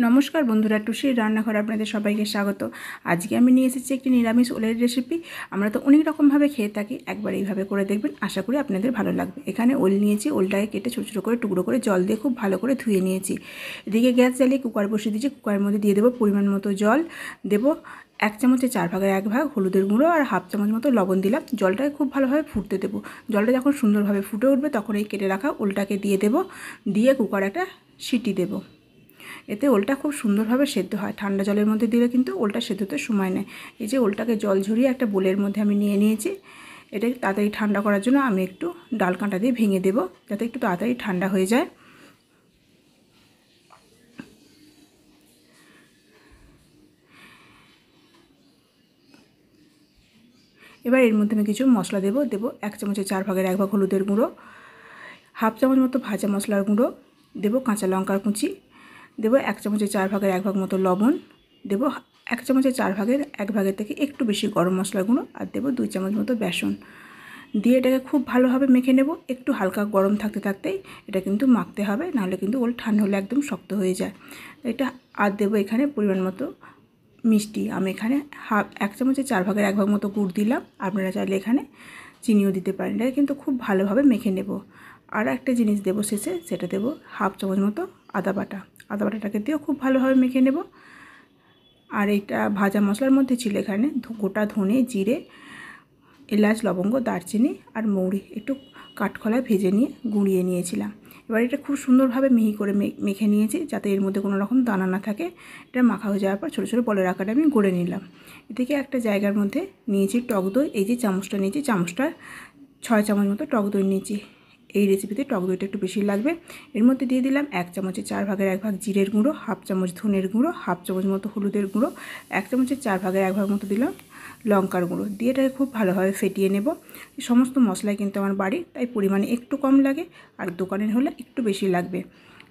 নমস্কার বন্ধুরা, টুসির রান্নাঘরে আপনাদের সবাইকে স্বাগত। আজকে আমি নিয়ে এসেছি একটি নিরামিষ ওলের রেসিপি। আমরা তো অনেক রকমভাবে খেয়ে থাকি, একবার এইভাবে করে দেখবেন, আশা করি আপনাদের ভালো লাগবে। এখানে ওল নিয়েছি, ওলটাকে কেটে ছোটো ছোটো করে টুকরো করে জল দিয়ে খুব ভালো করে ধুয়ে নিয়েছি। এদিকে গ্যাস জ্বালিয়ে কুকার বসিয়ে দিয়েছি। কুকারের মধ্যে দিয়ে দেবো পরিমাণ মতো জল, দেবো 1 চামচের 4 ভাগের 1 ভাগ হলুদের গুঁড়ো আর হাফ চামচ মতো লবণ দিলাম। জলটাকে খুব ভালোভাবে ফুটতে দেবো। জলটা যখন সুন্দরভাবে ফুটে উঠবে তখন এই কেটে রাখা ওলটাকে দিয়ে দেবো, দিয়ে কুকারে একটা সিটি দেবো। এতে ওলটা খুব সুন্দরভাবে সেদ্ধ হয়। ঠান্ডা জলের মধ্যে দিলে কিন্তু ওলটা সেদ্ধ হতে সময় নেয়। এই যে ওলটাকে জল ঝরিয়ে একটা বোলের মধ্যে আমি নিয়ে নিয়েছি। এটা তাড়াতাড়ি ঠান্ডা করার জন্য আমি একটু ডাল কাঁটা দিয়ে ভেঙে দেব, যাতে একটু তাড়াতাড়ি ঠান্ডা হয়ে যায়। এবার এর মধ্যে আমি কিছু মশলা দেবো। 1 চামচের 4 ভাগের 1 ভাগ হলুদের গুঁড়ো, হাফ চামচ মতো ভাজা মশলার গুঁড়ো, দেবো কাঁচা লঙ্কার কুচি, দেবো 1 চামচের 4 ভাগের 1 ভাগ মতো লবণ, দেবো 1 চামচের 4 ভাগের 1 ভাগের থেকে একটু বেশি গরম মশলার গুঁড়ো, আর দেবো 2 চামচ মতো বেসন। দিয়ে এটাকে খুব ভালোভাবে মেখে নেব। একটু হালকা গরম থাকতে থাকতেই এটা কিন্তু মাখতে হবে, নাহলে কিন্তু ওল ঠান্ডা হলে একদম শক্ত হয়ে যায়। এটা আর দেবো এখানে পরিমাণ মতো মিষ্টি। আমি এখানে 1 চামচের 4 ভাগের 1 ভাগ মতো গুড় দিলাম। আপনারা চাইলে এখানে চিনিও দিতে পারেন। এটা কিন্তু খুব ভালোভাবে মেখে নেব। আর একটা জিনিস দেবো শেষে, সেটা দেবো হাফ চামচ মতো আদা বাটা। আদা বাটাটাকে দিয়েও খুব ভালোভাবে মেখে নেব। আর এইটা ভাজা মশলার মধ্যে ছিল এখানে গোটা ধনে, জিরে, এলাচ, লবঙ্গ, দারচিনি আর মৌরি একটু কাঠখোলায় ভেজে নিয়ে গুঁড়িয়ে নিয়েছিলাম। এবার এটা খুব সুন্দরভাবে মিহি করে মেখে নিয়েছি, যাতে এর মধ্যে কোনো রকম দানা না থাকে। এটা মাখা হয়ে যাওয়ার পর ছোটো ছোটো বলের আকারে আমি গড়ে নিলাম। এদিকে একটা জায়গার মধ্যে নিয়েছি টক দই। এই যে চামচটা নিয়েছি, চামচটার 6 চামচ মতো টক দই নিয়েছি। এই রেসিপিতে টক দইটা একটু বেশি লাগবে। এর মধ্যে দিয়ে দিলাম 1 চামচের 4 ভাগের 1 ভাগ জিরের গুঁড়ো, হাফ চামচ ধনের গুঁড়ো, হাফ চামচ মতো হলুদের গুঁড়ো, 1 চামচের 4 ভাগের 1 ভাগ মতো দিলাম লঙ্কার গুঁড়ো। দিয়ে এটাকে খুব ভালোভাবে ফেটিয়ে নেব। সমস্ত মশলাই কিন্তু আমার বাড়ির, তাই পরিমাণে একটু কম লাগে, আর দোকানের হলে একটু বেশি লাগবে।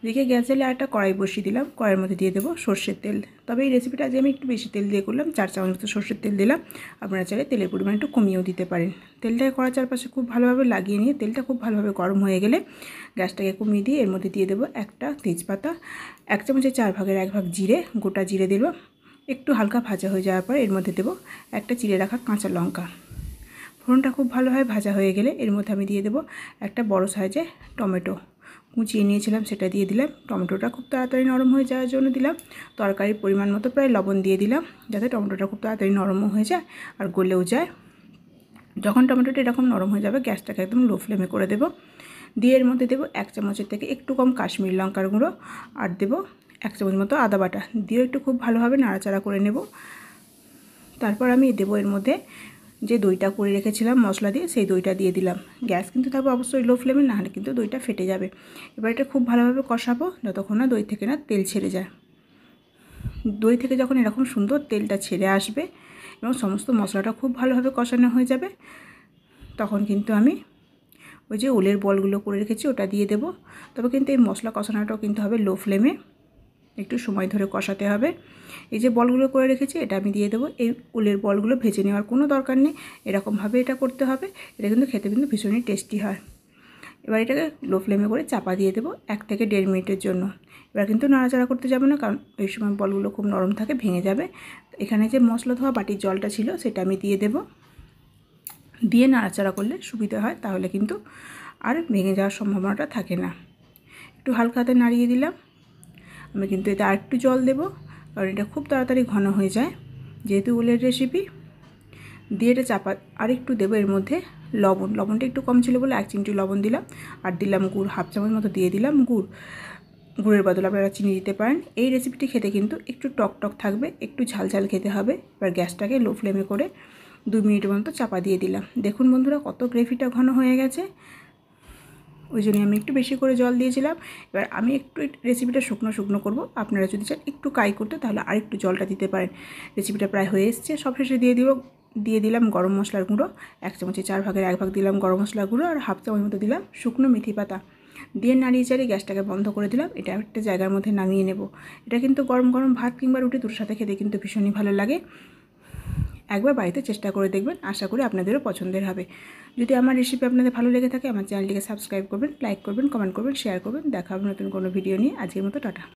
এদিকে গ্যাস জ্বালিয়ে একটা কড়াই বসিয়ে দিলাম। কড়াইয়ের মধ্যে দিয়ে দেবো সর্ষের তেল। তবে এই রেসিপিটা আজ আমি একটু বেশি তেল দিয়ে করলাম, 4 চামচ মতো সর্ষের তেল দিলাম। আপনারা চাইলে তেলের পরিমাণ একটু কমিয়েও দিতে পারেন। তেলটাকে কড়ার চারপাশে খুব ভালোভাবে লাগিয়ে নিয়ে তেলটা খুব ভালোভাবে গরম হয়ে গেলে গ্যাসটাকে কমিয়ে দিয়ে এর মধ্যে দিয়ে দেবো একটা তেজপাতা, 1 চামচের 4 ভাগের 1 ভাগ জিরে, গোটা জিরে দেবো। একটু হালকা ভাজা হয়ে যাওয়ার পর এর মধ্যে দেবো একটা চিড়ে রাখা কাঁচা লঙ্কা। ফোড়নটা খুব ভালোভাবে ভাজা হয়ে গেলে এর মধ্যে আমি দিয়ে দেবো একটা বড় সাইজের টমেটো কুচিয়ে নিয়েছিলাম, সেটা দিয়ে দিলাম। টমেটোটা খুব তাড়াতাড়ি নরম হয়ে যাওয়ার জন্য দিলাম। তরকারির পরিমাণ মতো প্রায় লবণ দিয়ে দিলাম, যাতে টমেটোটা খুব তাড়াতাড়ি নরমও হয়ে যায় আর গলেও যায়। যখন টমেটোটা এরকম নরম হয়ে যাবে, গ্যাসটাকে একদম লো ফ্লেমে করে দেবো। দিয়ে এর মধ্যে দেবো 1 চামচের থেকে একটু কম কাশ্মীরি লঙ্কার গুঁড়ো, আর দেবো 1 চামচ মতো আদা বাটা। দিয়ে একটু খুব ভালোভাবে নাড়াচাড়া করে নেব। তারপর আমি দেবো এর মধ্যে যে দইটা করে রেখেছিলাম মশলা দিয়ে, সেই দইটা দিয়ে দিলাম। গ্যাস কিন্তু থাকবে অবশ্যই লো ফ্লেমে, না হলে কিন্তু দইটা ফেটে যাবে। এবার এটা খুব ভালোভাবে কষাবো যতক্ষণ না দই থেকে তেল ছেড়ে যায়। দই থেকে যখন এরকম সুন্দর তেলটা ছেড়ে আসবে এবং সমস্ত মশলাটা খুব ভালোভাবে কষানো হয়ে যাবে, তখন কিন্তু আমি ওই যে ওলের বলগুলো করে রেখেছি ওটা দিয়ে দেবো। তবে কিন্তু এই মশলা কষানোটাও কিন্তু হবে লো ফ্লেমে, একটু সময় ধরে কষাতে হবে। এই যে বলগুলো করে রেখেছি এটা আমি দিয়ে দেবো। এই ওলের বলগুলো ভেজে নেওয়ার কোনো দরকার নেই, এরকমভাবে এটা করতে হবে। এটা কিন্তু খেতে কিন্তু ভীষণই টেস্টি হয়। এবার এটাকে লো ফ্লেমে করে চাপা দিয়ে দেবো 1 থেকে 1.5 মিনিটের জন্য। এবার কিন্তু নাড়াচাড়া করতে যাবে না, কারণ এই সময় বলগুলো খুব নরম থাকে, ভেঙে যাবে। এখানে যে মশলা ধোয়া বাটির জলটা ছিল সেটা আমি দিয়ে দেবো। দিয়ে নাড়াচাড়া করলে সুবিধা হয়, তাহলে কিন্তু আর ভেঙে যাওয়ার সম্ভাবনাটা থাকে না। একটু হালকা হাতে নাড়িয়ে দিলাম। আমি কিন্তু এতে আর একটু জল দেবো, কারণ এটা খুব তাড়াতাড়ি ঘন হয়ে যায় যেহেতু ওলের রেসিপি। দিয়ে এটা চাপা আর একটু দেবো এর মধ্যে লবণটা একটু কম ছিল বলে 1 চিমটি লবণ দিলাম। আর দিলাম গুড়, হাফ চামচ মতো দিয়ে দিলাম গুড়ের বদলে আপনারা চিনি দিতে পারেন। এই রেসিপিটি খেতে কিন্তু একটু টক টক থাকবে, একটু ঝাল ঝাল খেতে হবে। এবার গ্যাসটাকে লো ফ্লেমে করে 2 মিনিটের মতো চাপা দিয়ে দিলাম। দেখুন বন্ধুরা, কত গ্রেভিটা ঘন হয়ে গেছে। ওই জন্য আমি একটু বেশি করে জল দিয়েছিলাম। এবার আমি একটু রেসিপিটা শুকনো শুকনো করবো। আপনারা যদি চান একটু কাই করতে, তাহলে আর একটু জলটা দিতে পারেন। রেসিপিটা প্রায় হয়ে এসছে। সবশেষে দিয়ে দিলাম গরম মশলার গুঁড়ো। 1 চামচের 4 ভাগের 1 ভাগ দিলাম গরম মশলার গুঁড়ো, আর হাফ চামচ মতো দিলাম শুকনো মেথি পাতা। দিয়ে নাড়িয়ে চাড়িয়ে গ্যাসটাকে বন্ধ করে দিলাম। এটা একটা জায়গার মধ্যে নামিয়ে নেব। এটা কিন্তু গরম গরম ভাত কিংবা রুটি দুটোর সাথে খেতে কিন্তু ভীষণই ভালো লাগে। একবার বাড়িতে চেষ্টা করে দেখবেন, আশা করি আপনাদেরও পছন্দের হবে। যদি আমার রেসিপি আপনাদের ভালো লেগে থাকে, আমার চ্যানেলটিকে সাবস্ক্রাইব করবেন, লাইক করবেন, কমেন্ট করবেন, শেয়ার করবেন। দেখা হবে নতুন কোনো ভিডিও নিয়ে। আজকের মতো টাটা।